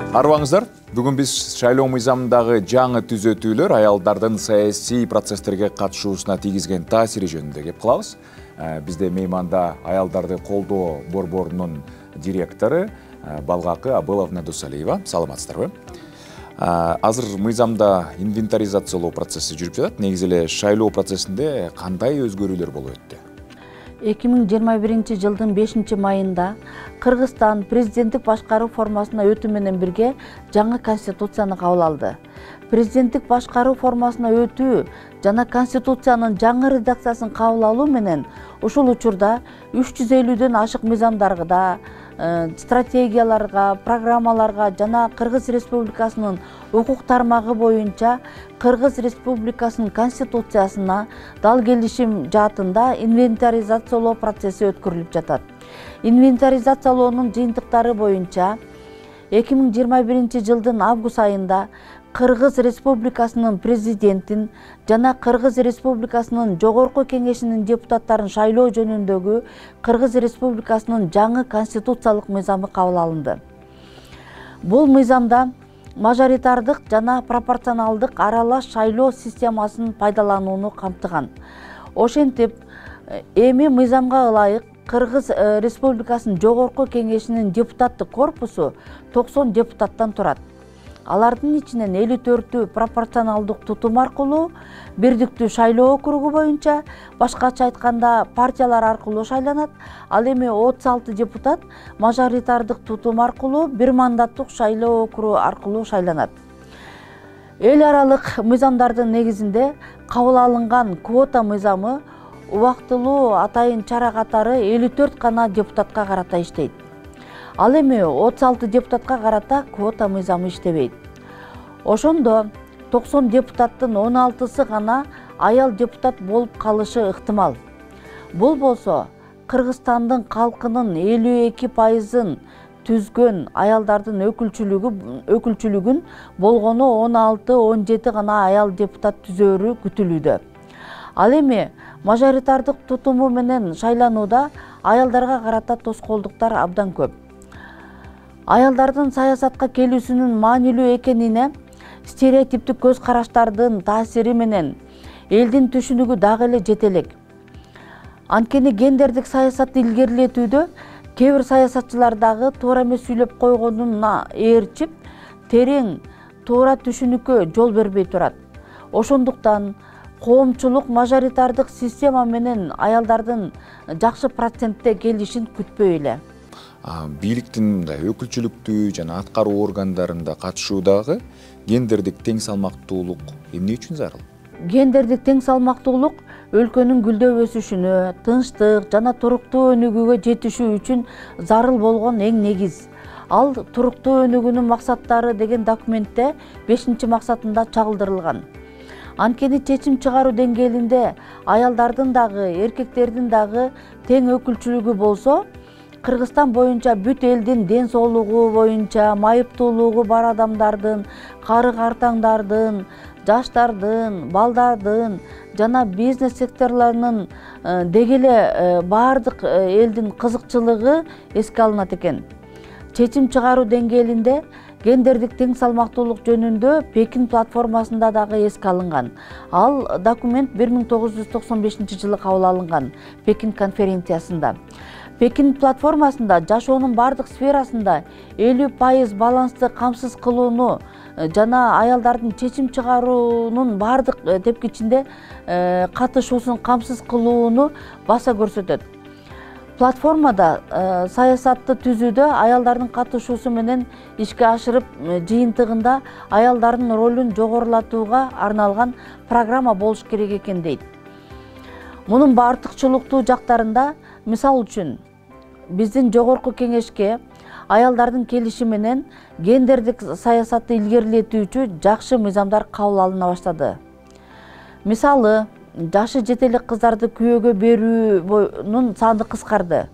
Арбаңыздар, бүгін біз шайлоо мыйзамындагы жаңы түзөтүүлөр аялдардын саясий процесстерге катышуусуна тийгизген таасири жөнүндө кеп кылабыз. Бизде мейманда аялдарды колдоо борборунун директору Балгакы Абыловна Досалиева. Саламатсыздарбы? Азыр мыйзамда инвентаризациялоо процесси жүрүп жатат. Негизи эле шайлоо процессинде кандай өзгөрүүлөр болуп өттү? 2021 жылдын 5 майында Кыргызстан президенттик башкаруу формасына өтүү менен бирге жаңы конституцияны кабыл алды. Президенттик башкаруу формасына өтүү жана конституциянын жаңы редакциясын кабыл алуу менен ушул учурда 350дөн ашык мыйзамдарга, стратегияларга, программаларга жана Кыргыз Республикасынын укук тармагы боюнча Кыргыз Республикасынын конституциясына дал келишим жаатында инвентаризациялоо процесси өткөрүлүп жатат. Инвентаризациялоонун жыйынтыктары боюнча 2021 жылдын август айында Кыргыз Республикасынын президентин жана Кыргыз Республикасынын жогорку кеңешинин депутаттарын шайлоо жөнүндөгү Кыргыз Республикасынын жаңы конституциялык мыйзамы кабыл алынды. Бул мыйзамда мажоритардык жана пропорционалдык аралаш шайлоо системасын пайдаланууну камтыган. Ошентип, эми мыйзамга ылайык Кыргыз Республикасынын жогорку кеңешинин депутаттык корпусу 90 депутаттан турат. Алардын ичинен 54-ü пропорционалдык тутум аркылуу бирдиктүү шайлоо округу боюнча, башкача айтканда партиялар аркылуу шайланат. Ал эми 36 депутат мажоритардык тутум аркылуу бир мандаттык шайлоо округу аркылуу шайланат. Эл аралык мыйзамдардын негизинде кабыл алынган квота мыйзамы убактылуу атайын чара катары 54 гана депутатка карата иштейт. Ал эми 36 депутатка карата квота мыйзамы иштебейт. Ошондо 90 депутаттын 16сы гана аял депутат болуп калышы ыктымал. Бул болсо Кыргызстандын калкынын 52%-ын түзгөн аялдардын өкүлчүлүгүн болгону 16-17 гана аял депутат түзөөрү күтүлүүдө. Ал эми мажоритардык тутуму менен шайланууда аялдарга карата тоскоолдуктар абдан көп. Аялдардын саясатка келүүсүнүн маанилүү экенине стереотиптик көз караштардын таасири менен элдин түшүнүгү дагы эле жетелек. Анткени гендердик саясатты илгерилетүүдө кээ бир саясатчылар дагы туура эмес сүйлөп койгонуна ээрчип, терең туура түшүнүккө жол бербей турат. Ошондуктан коомчулук мажоритардык система менен аялдардын жакшы процентте келишин күтпөй эле. Бийликтин өкүлчүлүктүү жана аткаруу органдарында катышуудагы гендердик тең салмактуулук эмне үчүн зарыл? Гендердик тең салмактуулук өлкөнүн гүлдөп өсүшүнө, тынчтык жана туруктуу өнүгүүгө жетишүү үчүн зарыл болгон эң негиз. Ал туруктуу өнүгүүнүн максаттары деген документте 5-максатында чагылдырылган. Анткени чечим чыгаруу деңгээлинде аялдардын дагы, эркектердин дагы тең өкүлчүлүгү болсо, Кыргызстан боюнча бүт элдин ден соолугу боюнча майыптуулугу бар адамдардын, кары-картаңдардын, жаштардын, балдардын жана бизнес секторлорунун деги эле баардык элдин кызыкчылыгы эске алынат экен. Чечим чыгаруу деңгээлинде гендердик тең салмактуулук жөнүндө Пекин платформасында дагы эске алынган. Ал документ 1995 жылы кабыл алынган Пекин конференциясында. Пекин платформасында жашоонун бардык сферасында 50% балансты камсыз кылууну жана аялдардын чечим чыгаруунун бардык тепкичинде катышуусун камсыз кылууну баса көрсөтөт. Платформада саясатты түзүүдө аялдардын катышуусу менен ишке ашырып жыйынтыгында аялдардын ролун жогорулатууга арналган программа болуш керек экен дейт. Мунун артыкчылыктуу жактарында, мисал үчүн, биздин жогорку кеңешке аялдардын келиши менен гендердик саясатты илгерилетүүчү жакшы мыйзамдар кабыл алына баштады. Мисалы, жашы жете элек кыздарды күйөөгө берүүнүн саны кыскарды.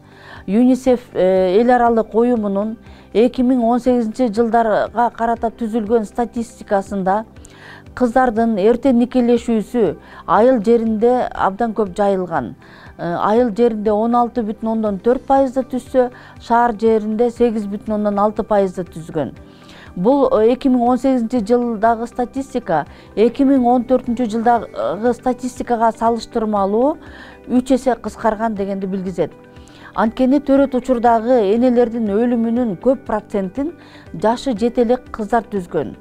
ЮНИСЕФ эл аралык уюмунун 2018 жылдарга карата түзүлгөн статистикасында кыздардын эртең никелешүүсү айыл жеринде абдан көп жайылган. Айыл жеринде 16,4%-да түзсө, шаар жеринде 8,6%-да түзгөн. Бул 2018 жылдагы статистика 2014 жылдагы статистикага салыштырмалуу 3 эсе кыскарган дегенди билгизет. Анткени төрөт учурдагы энелердин өлүмүнүн көп процентин жашы жете элек кыздар түзгөн.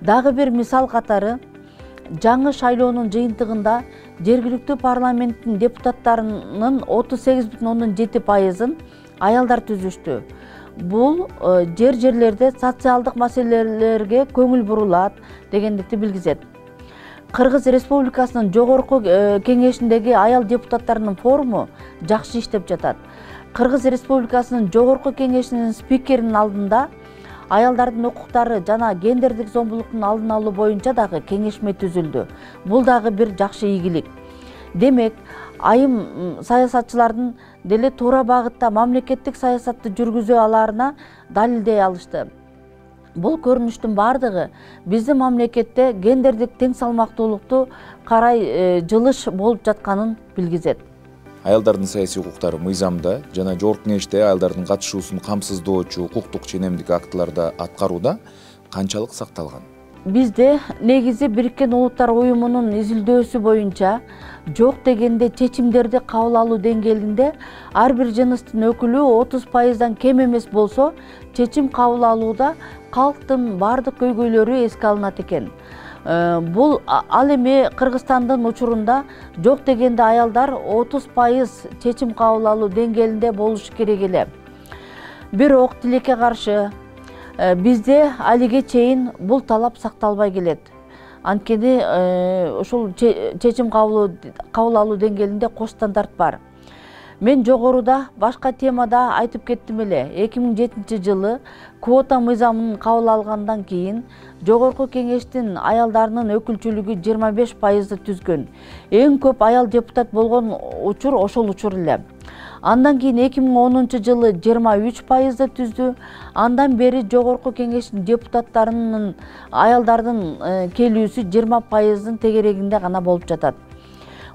Дагы бир мисал катары, жаңы шайлоонун жыйынтыгында жергиликтүү парламенттин депутаттарынын 38,7%-ын аялдар түзүштү. Бул жерлерде социалдык маселелерге көңүл бурулат дегендикти билгизет. Кыргыз Республикасынын жогорку кеңешиндеги аял депутаттарынын форуму жакшы иштеп жатат. Кыргыз Республикасынын жогорку кеңешинин спикеринин алдында аялдардын укуктары жана гендердик зомбулуктун алдын алуу боюнча дагы кеңешме түзүлдү. Бул дагы бир жакшы ийгилик. Демек, айым саясатчылардын деле туура багытта мамлекеттик саясатты жүргүзө аларына далилдей алышты. Бул көрүнүштүн бардыгы биздин мамлекетте гендердик тең салмактуулукту карай жылыш болуп жатканын билгизет. Аялдардын саясий укуктары мыйзамда жана жогорку кеңеште аялдардын катышуусун камсыздоочу укуктук ченемдик актыларда аткарууда канчалык сакталган? Бизде негизи Бириккен Улуттар Уюмунун изилдөөсү боюнча жок дегенде чечимдерди кабыл алуу деңгээлинде ар бир жыныстын өкүлү 30%дан кем эмес болсо, чечим кабыл алууда калктын бардык көйгөйлөрү эске алынат экен. Бул ал эми Кыргызстандын учурунда жок дегенде аялдар 30% чечим кабыл алуу деңгээлинде болушу керек эле. Бирок тилекке каршы бизде алиге чейин бул талап сакталбай келет. Анткени ушул чечим кабыл алуу деңгээлинде кош стандарт бар. Мен жогоруда башка темада айтып кеттим эле. 2007 жылы квота мыйзамын кабыл алгандан кийин жогорку кеңештин аялдарынын өкүлчүлүгү 25%ды түзгөн. Эң көп аял депутат болгон учур ошол учур эле. Андан кийин 2010 жылы 23%ды түздү. Андан бери жогорку кеңештин депутаттарынын аялдардын келүүсү 20%дын тегерегинде гана болуп жатат.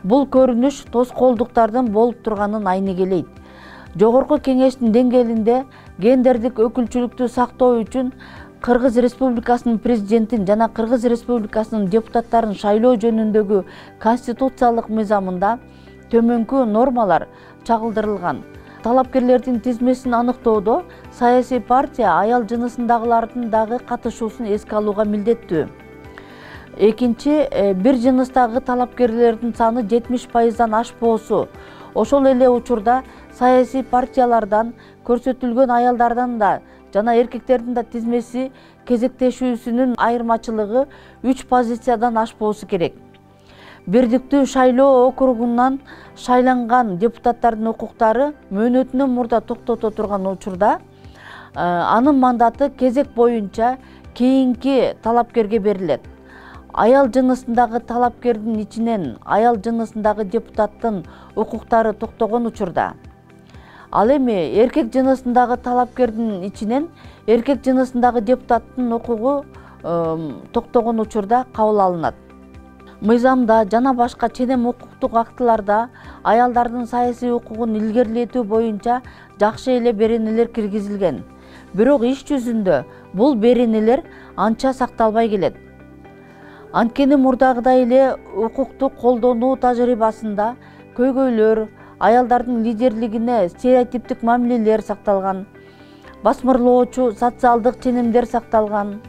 Бул көрүнүш тоскоолдуктардын болуп турганын айнегелейт. Жогорку кеңештин деңгээлинде гендердик өкүлчүлүктү сактоо үчүн Кыргыз Республикасынын президентин жана Кыргыз Республикасынын депутаттарын шайлоо жөнүндөгү конституциялык мыйзамында төмөнкү нормалар чагылдырылган. Талапкерлердин тизмесин аныктоодо саясий партия аял жынысындагылардын дагы катышуусун эске алууга милдеттүү. Экинчи, бир жыныстагы талапкерлердин саны 70%дан ашпоосу. Ошол эле учурда саясий партиялардан көрсөтүлгөн аялдардан да жана эркектердин да тизмеси кезектешүүсүнүн айырмачылыгы 3 позициядан ашпоосу керек. Бирдиктүү шайлоо округунан шайланган депутаттардын укуктары мөөнөтүнөн мурда токтото турган учурда анын мандаты кезек боюнча кийинки талапкерге берилет. Аял жынысындагы талапкердин ичинен аял жынысындагы депутаттын укуктары токтогон учурда, ал эми эркек жынысындагы талапкердин ичинен эркек жынысындагы депутаттын укугу токтогон учурда кабыл алынат. Мыйзамда жана башка ченем укуктук актыларда аялдардын саясий укугун илгерилетүү боюнча жакшы эле беренелер киргизилген. Бирок иш жүзүндө бул беренелер анча сакталбай келет. Анткени мурдагыдай эле укуктук колдонуу тажрыйбасында көйгөйлөр, аялдардын лидерлигине стереотиптик мамилелер сакталган, басмырлоочу социалдык ченемдер сакталган.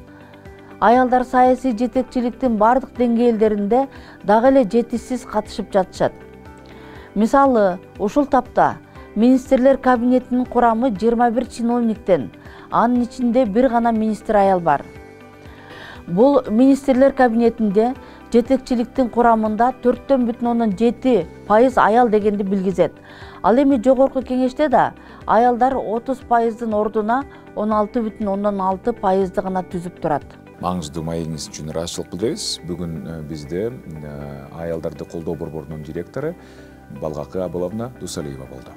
Аялдар саясий жетекчиликтин бардык деңгээлдеринде дагы эле жетишсиз катышып жатышат. Мисалы, ушул тапта министрлер кабинетинин курамы 21 чиновниктен, анын ичинде бир гана министр аял бар. Бул министрлер кабинетинде жетекчиликтин курамында 4,7% аял дегенди билгизет. Ал эми жогорку кеңеште да аялдар 30%дын ордуна 16,6%ды гана түзүп турат. Маңыздуу маегиңиз үчүн ыраазычылык билдиребиз. Бүгүн бизде аялдарды колдоо борборунун директору Балгакы Абыловна Дусалиева болду.